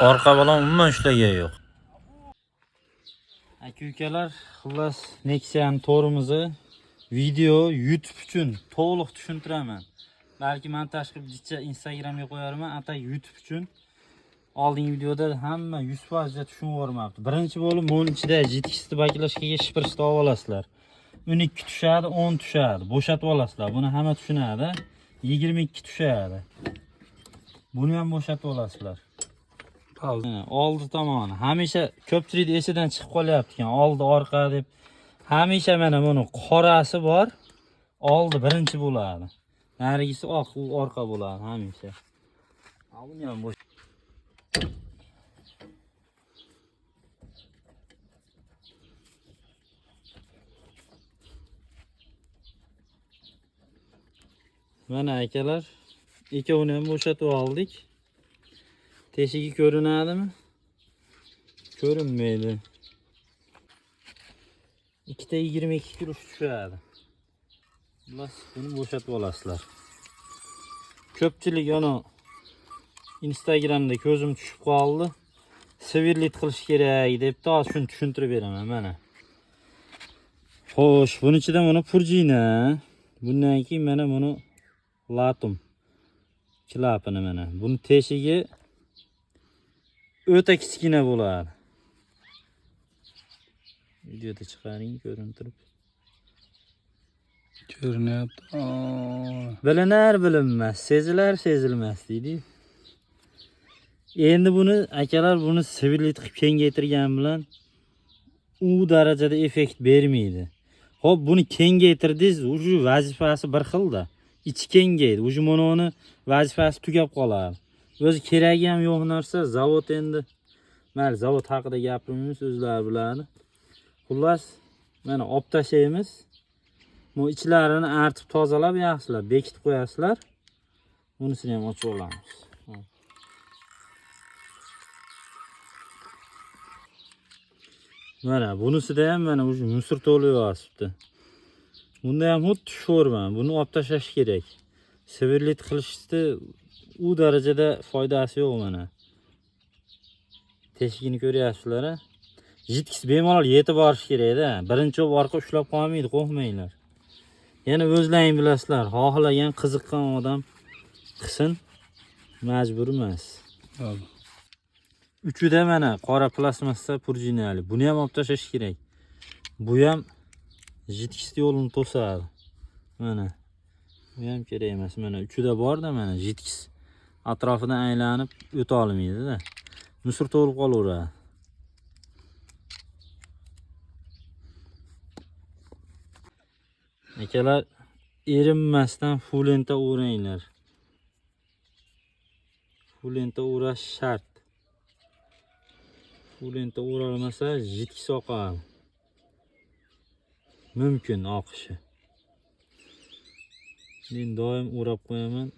Orqa bilan umuman ushlagan yo'q. Aka-ukalar, xullas Nexia'ning to'rimizni video YouTube uchun to'liq tushuntiraman. Balki montaj qilib Instagramga qo'yarman, atak YouTube uchun. Oldingi videoda hamma 100% tushunib o'rmabdi. Birinchi bo'lib mo'nin ichida jitkisni baklashga shipirishni olib olasizlar. 12 tushadi, 10 tushadi. Bo'shatib olasizlar. Buni hamma tushunadi. 22 tushadi. Buni ham bo'shatib olasizlar. Oldi tomoni. Hamisha ko'pchilik esidan chiqib qolyapti ekan. Oldi, orqa deb. Hamisha mana buni qorasi bor. Oldi birinchi bo'ladi. Narigisi oq, u orqa bo'ladi hamisha. Buni ham bo'sh. Mana akalar, ikkovini ham bo'shatib oldik. Teshigi ko'rinadimi? Ko'rinmaydi. Ikkita 22 kurush tushadi. Bas, buni bo'shatib olasizlar. Ko'pchilik ana Instagramda ko'zim tushib qoldi. Svirlit qilish kerak deb shuni tushuntirib beraman mana. Xo'sh, buning ichida mana purjina, bundan keyin mana buni latum klapini mana. Buni teshigi o'ta kichkina bo'ladi. Videoda chiqaring, ko'rintirib. Ko'rinyapti. Bilinar bilinmas, sezilar sezilmas deydi. Endi buni akalar buni svirlit qilib kengaytirgan bilan u darajada effekt bermaydi. Xo'p, buni kengaytirdingiz, o'sha vazifasi bir xilda. İçi kengaydi. O'sha mononi vazifasi tugab qoladi. O'zi keragi ham yo'q narsa, zavod endi. Mana zavod haqida gapirmaymiz, o'zlari biladi. Xullas, mana olib tashlaymiz. Bu ichlarini artib tozalab yaxshilab bekitib qo'yasizlar. Bunisini ham ochib olamiz. Mana bunisida ham mana o'sha musor to'lib yotibdi. Bunda ham xuddi sho'rman. Buni olib tashlash kerak. Svirlit qilishda u darajada foydasi yo'q mana. Teshigini ko'ryapsizlar a? Jitkis bemalol yetib borish kerak-da. Birinchi orqa ushlab qolmaydi, qo'rqmanglar. Yana o'zlaring bilasizlar, xohlagan qiziqqan odam qilsin, majbur emas. Uchida mana qora plastmassa purjinali. Buni ham olib tashlash kerak. Bu ham jitkis yo'lini to'sadi. Mana. Bu ham kerak emas. Mana uchida bor-da mana jitkis atrofidan aylanib o'ta olmaydi-da. Musor to'lib qolaveradi. Akalar, erinmasdan fulenta o'ranglar. Fulenta o'rash shart. Fulenta o'ralmasa jitkis oqadi. Mumkin oqishi. Men doim o'rab qo'yaman.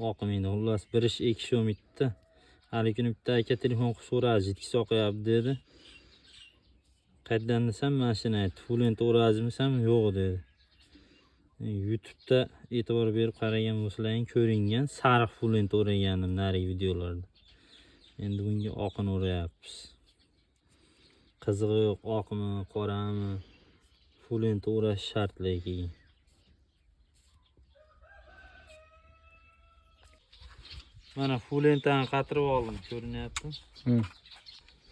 Oqmaydi. Xullas bir ish ekish umidda. Hali kuni bitta aka telefon qilib so'radi, jitkis oqyapti dedi. Qayerdan desam, mashina aytdi. Fulenta o'razmisam? Yo'q dedi. YouTube'da e'tibor berib qaragan bo'lsalaring ko'ringan sariq fulenta o'ragandim narigi videolarda. Endi bunga oqini o'rayapmiz. Qizig'i yo'q, oqmi, qorami, fulenta o'rash shart lekin. Mana fulentani qatirib oldim, ko'rinyapti.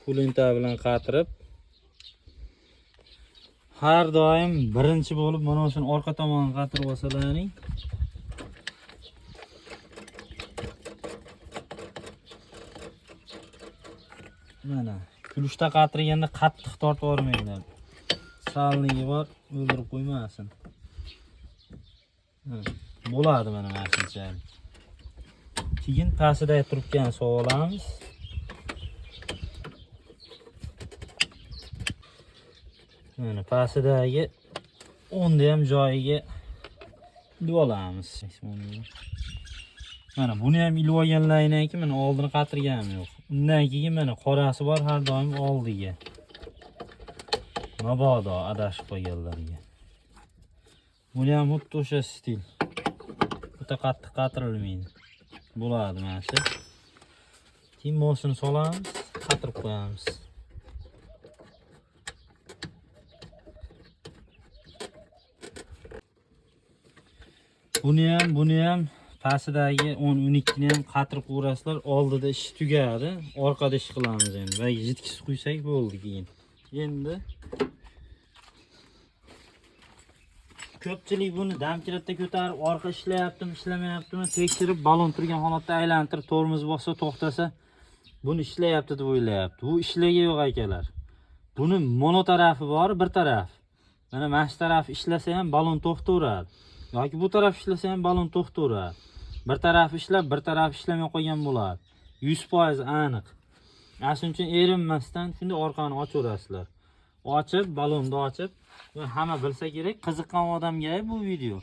Fulenta bilan qatirib har doim birinchi bo'lib mana shuni orqa tomonini qatirib olsalaring. Mana kulishda qatirganda qattiq tortib yormaydilar. Salnigi bor, o'ldirib qo'ymasin. Bo'ladi mana shunchalik. Keyin pastida turibgan solamiz. Mana pastidagi o'nda ham joyiga ilib olamiz. Mana buni ham ilib olganlardan keyin mana oldini qatirganim yo'q. Undan keyin mana qorasi bor har doim oldiga. Mabodo adashib qolganlarga. Buni ham xuddi o'sha stil. O'ta qattiq qatirilmaydi. Bo'ladi mana shu. Keyin mosini solamiz, qatirib qo'yamiz. Buni ham pastidagi 10-12 ni ham qatirib qo'yasizlar. Oldida ish tugadi, orqada ish qilamiz endi. Va jitkisi quysak bo'ldi keyin. Endi ko'pchilik buni damkiratda ko'tarib, orqa ishlayaptimi, ishlamayaptimi tekshirib, balon turgan holatda aylantirib, tormoz bossa, to'xtasa, buni ishlayapti deb o'ylayapti. Bu ishlagan yo'q akalar. Buni mono tarafi bor, bir taraf. Mana mana shu taraf ishlasa ham balon to'xtaveradi. Yoki bu taraf ishlasa ham balon to'xtaveradi. Bir taraf ishlab, bir taraf ishlamay qolgan bo'ladi. 100% aniq. Shuning uchun erinmasdan shunday orqani ochaverasizlar. Ochib, balonni ochib, hamma bilsa kerak, qiziqqan odamga bu video.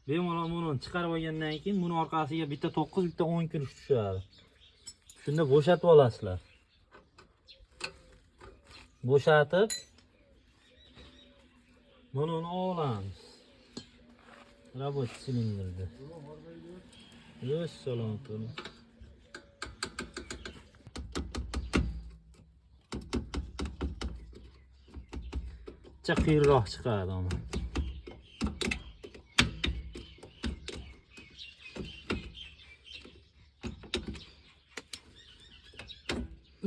Bemalol buni chiqarib olgandan keyin buni orqasiga bitta 9, bitta 10 kurush tushadi. Shunda bo'shatib olasizlar. Bo'shatib buni olamiz. Рабочий silindirda. Yo'q, salomat bo'ling. Qiyinroq chiqadi ama.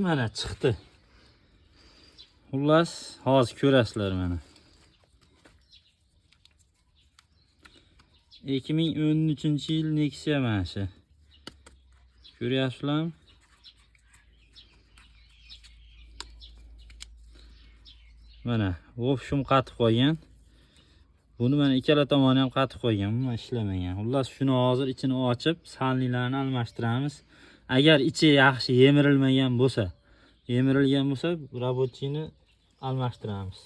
Mana chiqdi. Xullas, hozir ko'rasizlar mana. 2013-yil Nexia mana shu. Ko'ryapsizlarmi? Mana, o'pshim qatib qo'ygan. Buni mana ikkala tomoni ham qatib qo'ygan, mana ishlamagan. Xullas, shuni hozir ichini ochib, salnilarni almashtiramiz. Agar ichi yaxshi yemirilmagan bo'lsa, rабочийni almashtiramiz.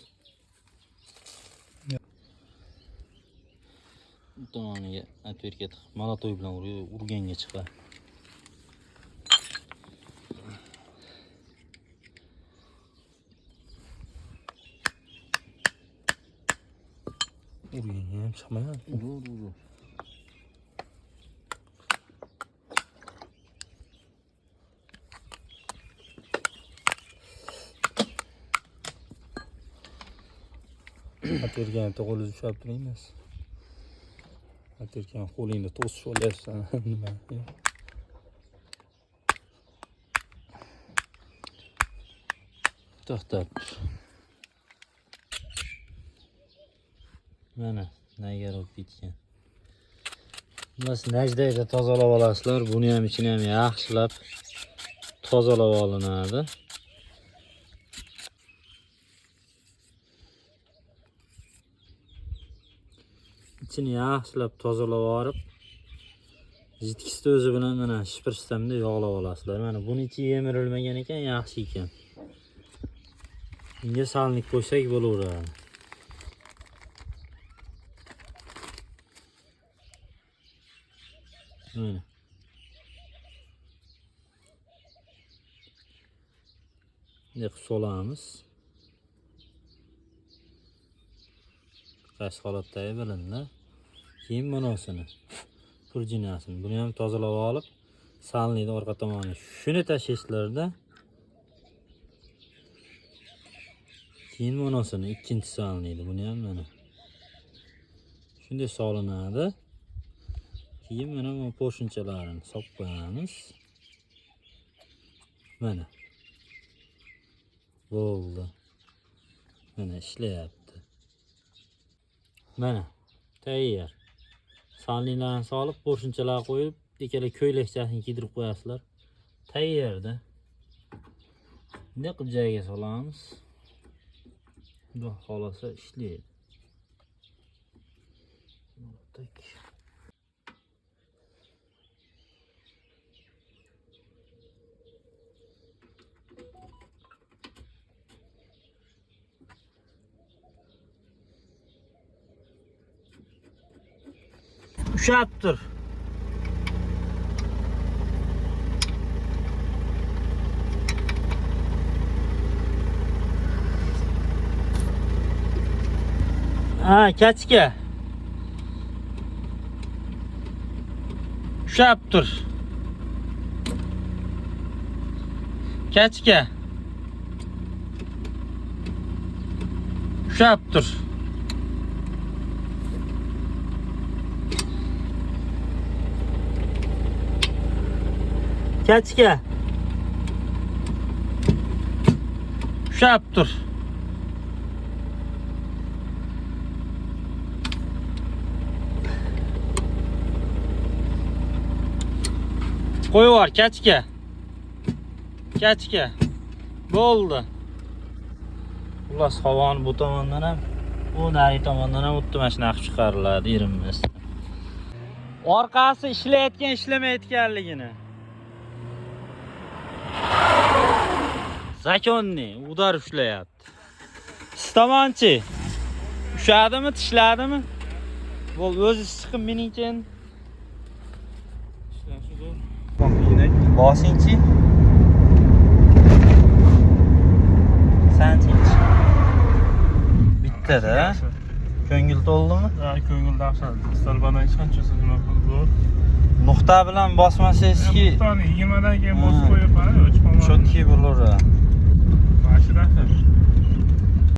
Bu tomoniga atverka tiqib, molotoy bilan urganga chiqadi. Urganga ham chiqmayapti. Ur. Atvergan qo'li ushlab turamiz. Atvergan qo'lingni to'sib olyapsan nima? To'xtab. Mana naygarib ketgan. Biz najdayda tozalab olasizlar. Buni ham ichini ham yaxshilab tozalab olinadi. İçini yaxshilab tozalab olib, jitkisi o'zi bilan mana shpirsamda yog'lab olasizlar. Mana buni ichi yemirilmagan ekan, yaxshi ekan. Bunga salnik qo'ysak bo'laveradi. Mana. Bunday qilib solamiz. Qaysi holatdagi bilindi. Keyin bunosini, purjinasini, buni ham tozalab olib, salniyni orqa tomoni shuni tashlaysizlarda. Keyin bunosini, ikkinchi salniydi, buni ham mana shunday solinadi. Keyin mana bu qo'shimchalarini solib qo'yamiz. Mana. Bo'ldi. Mana ishlayapti. Mana tayyor. Salnilarni solib, qo'shimchalar qo'yib, ikkala ko'ylakchasini kiydirib qo'yasizlar. Tayyorda. Bunday qilib joyiga solamiz. Xudo xolasa ishlaydi. Tak. Ushab tur. Kachka. Ushab tur. Kaçga? Ushab tur. Kaçga? Ushab tur. Qo'yvar, kaçga. Kaçga. Bo'ldi. Xullas havoni bu tomondan ham, bu nari tomondan ham o'tdi mana shunaqa chiqariladi yerimiz. Orqasi ishlayotgan, ishlamayotganligini. Zakonni udar ushlayapti. Siz-tomonchi. Ushadimi, tishladimi? Bo'l, o'zingiz chiqib meningcha endi. Bosingchi. Sanchi. Bittada. Ko'ngil to'ldimi? Ha, ko'ngil dahshat. Salbadan hech qanchasi nima qildi? Nuqta bilan bosmasangizki, Nuqtani 20 dan keyin bosib qo'yib, o'chib qolmadi. chotki bo'lar. Mashina.